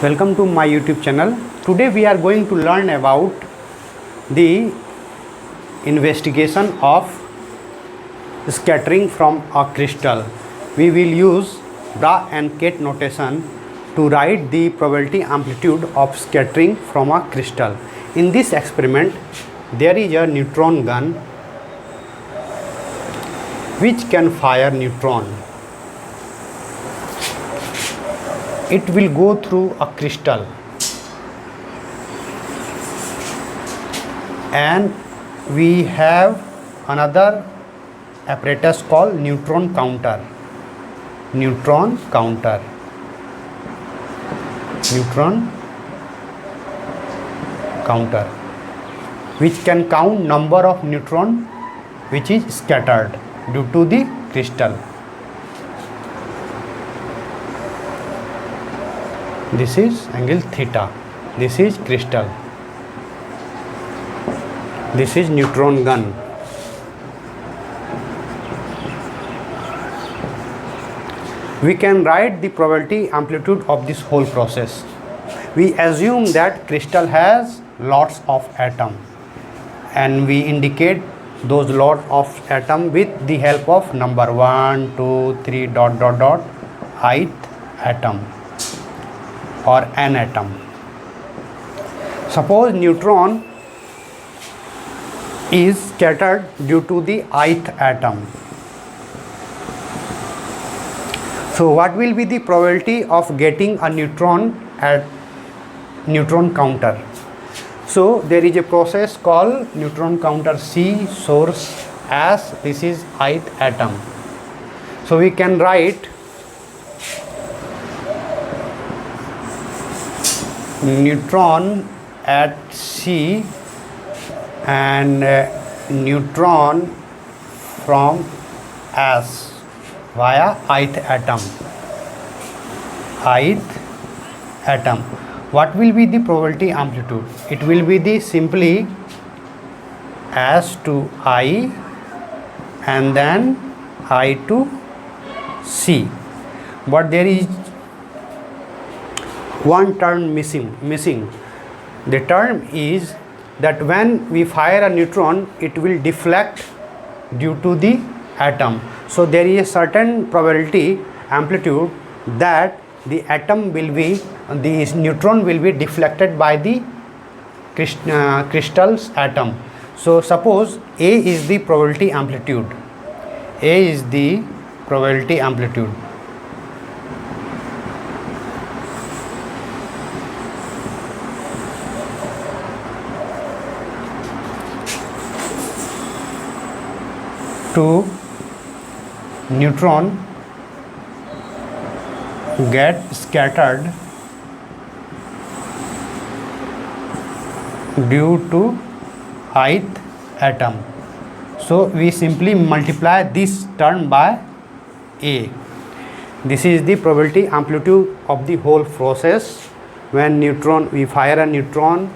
Welcome to my YouTube channel. Today we are going to learn about the investigation of scattering from a crystal. We will use bra and ket notation to write the probability amplitude of scattering from a crystal. In this experiment, there is a neutron gun which can fire neutron. It will go through a crystal and we have another apparatus called neutron counter, which can count number of neutron which is scattered due to the crystal. This is angle theta, this is crystal, this is neutron gun. We can write the probability amplitude of this whole process. We assume that crystal has lots of atom and we indicate those lots of atom with the help of number 1, 2, 3 ... ith atom or n atom. Suppose neutron is scattered due to the ith atom. So what will be the probability of getting a neutron at neutron counter? So there is a process called neutron counter C, source as this is ith atom. So we can write neutron at C and neutron from S via ith atom. What will be the probability amplitude? It will be the simply S to I and then I to C, but there is one term missing. The term is that when we fire a neutron, it will deflect due to the atom. So there is a certain probability amplitude that the neutron will be deflected by the crystal's atom. So suppose A is the probability amplitude. To neutron get scattered due to ith atom. So we simply multiply this term by A. This is the probability amplitude of the whole process. When we fire a neutron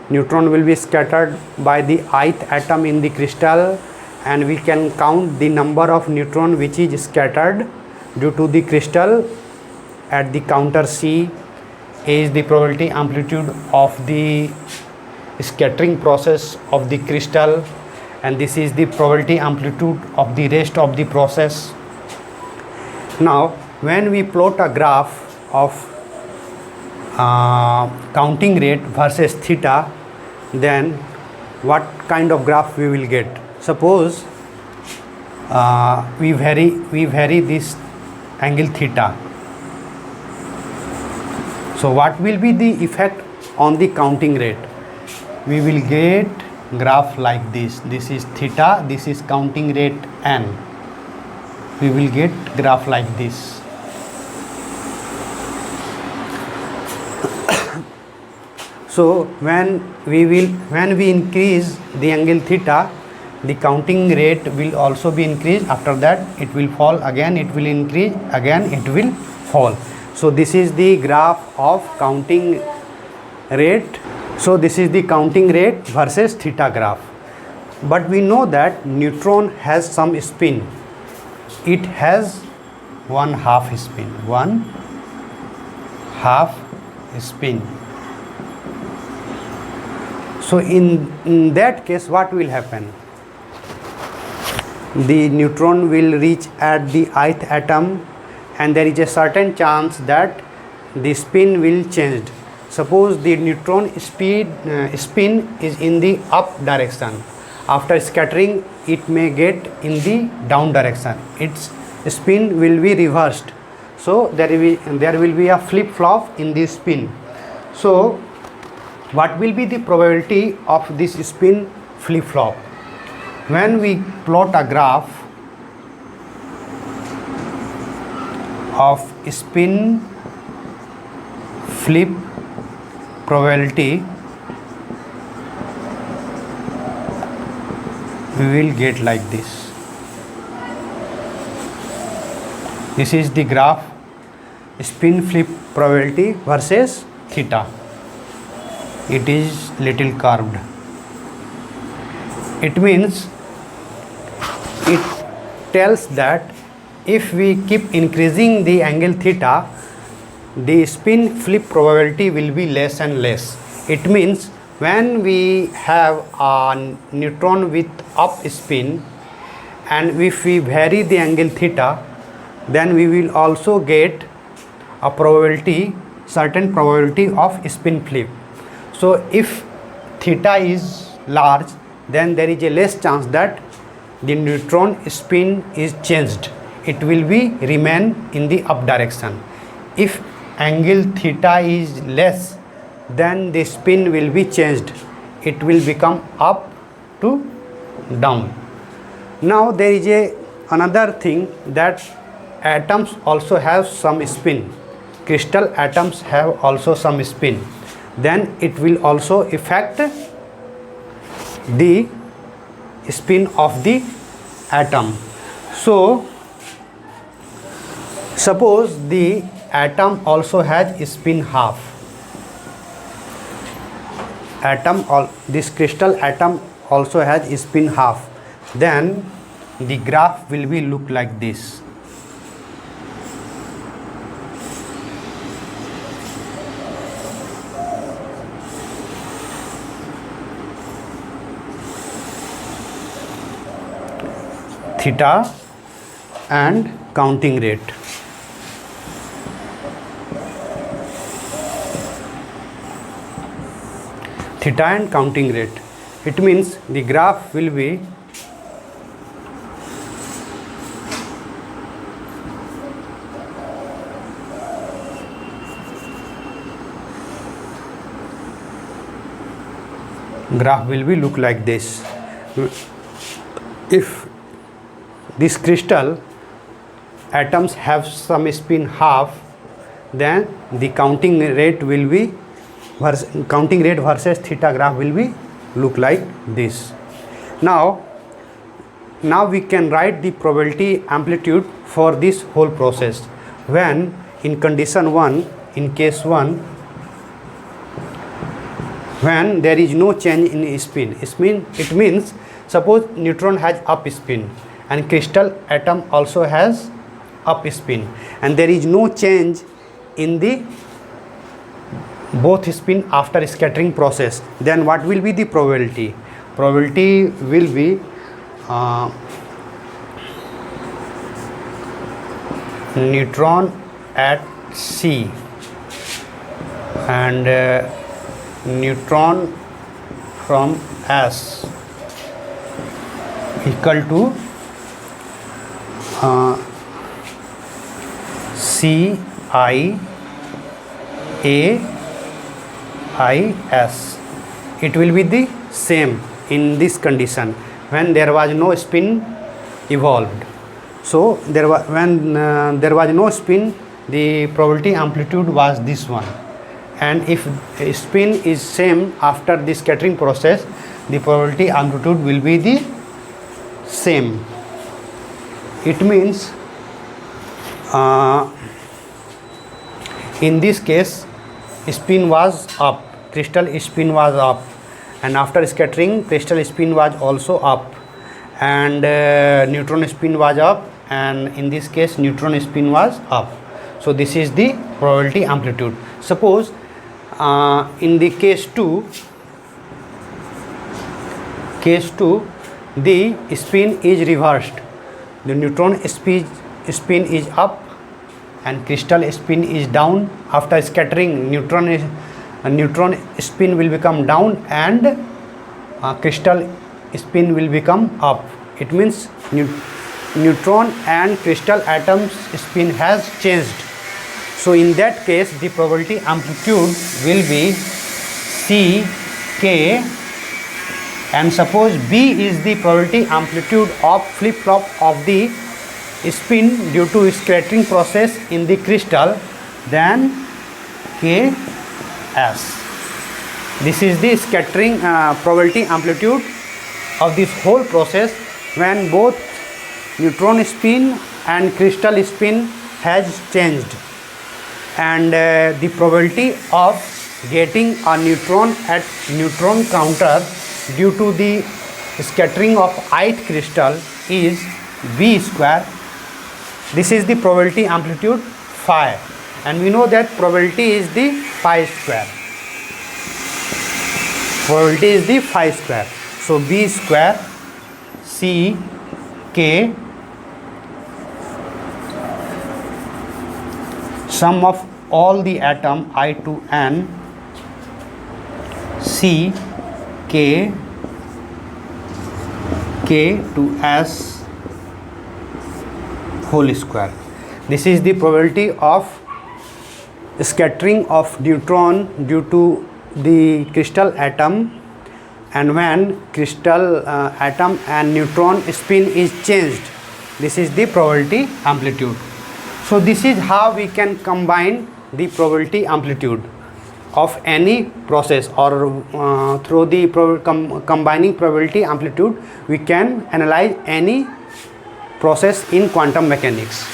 will be scattered by the ith atom in the crystal, and we can count the number of neutron which is scattered due to the crystal at the counter C. A is the probability amplitude of the scattering process of the crystal, and this is the probability amplitude of the rest of the process. Now when we plot a graph of counting rate versus theta, then what kind of graph we will get? Suppose we vary this angle theta. So what will be the effect on the counting rate? We will get graph like this. This is theta, this is counting rate n. We will get graph like this. So when we increase the angle theta, the counting rate will also be increased. After that it will fall again, it will increase again, it will fall. So this is the graph of counting rate. So this is the counting rate versus theta graph. But we know that neutron has some spin. It has 1/2 spin, 1/2 spin. So in that case, what will happen? The neutron will reach at the ith atom, and there is a certain chance that the spin will change. Suppose the neutron spin is in the up direction. After scattering, it may get in the down direction. Its spin will be reversed. So there will be a flip flop in this spin. So what will be the probability of this spin flip flop? When we plot a graph of spin flip probability, we will get like this. This is the graph spin flip probability versus theta. It is little curved. It means it tells that if we keep increasing the angle theta, the spin flip probability will be less and less. It means when we have a neutron with up spin, and if we vary the angle theta, then we will also get a probability, certain probability of spin flip. So if theta is large, then there is a less chance that the neutron spin is changed. It will be remain in the up direction. If angle theta is less, then the spin will be changed. It will become up to down. Now there is another thing, that atoms also have some spin. Crystal atoms have also some spin. Then it will also affect the spin of the atom. So suppose the atom also has spin half. This crystal atom also has spin half. Then the graph will be look like this. Theta and counting rate. Theta and counting rate. It means the graph will be look like this. If this crystal atoms have some spin half, then the counting rate versus theta graph will be look like this. Now we can write the probability amplitude for this whole process. When in condition 1, in case 1, when there is no change in spin, it means suppose neutron has up spin and crystal atom also has up spin, and there is no change in the both spin after scattering process, then what will be the probability? Probability will be neutron at C and neutron from S equal to C I A I S. It will be the same in this condition when there was no spin evolved. So when there was no spin, the probability amplitude was this one, and if spin is same after the scattering process, the probability amplitude will be the same. It means in this case spin was up, crystal spin was up, and after scattering crystal spin was also up, and neutron spin was up, and in this case neutron spin was up. So this is the probability amplitude. Suppose in the case 2, the spin is reversed. The neutron spin is up and crystal spin is down. After scattering, neutron spin will become down and crystal spin will become up. It means neutron and crystal atoms spin has changed. So in that case, the probability amplitude will be Ck, and suppose B is the probability amplitude of flip-flop of the spin due to scattering process in the crystal, then Ks. This is the scattering probability amplitude of this whole process when both neutron spin and crystal spin has changed, and the probability of getting a neutron at neutron counter due to the scattering of ith crystal is V square. This is the probability amplitude phi, and we know that probability is the phi square. Probability is the phi square. So B square C K, sum of all the atom I to N, C K to S whole square. This is the probability of scattering of neutron due to the crystal atom, and when crystal atom and neutron spin is changed, this is the probability amplitude. So this is how we can combine the probability amplitude of any process, or through the combining probability amplitude we can analyze any process in quantum mechanics.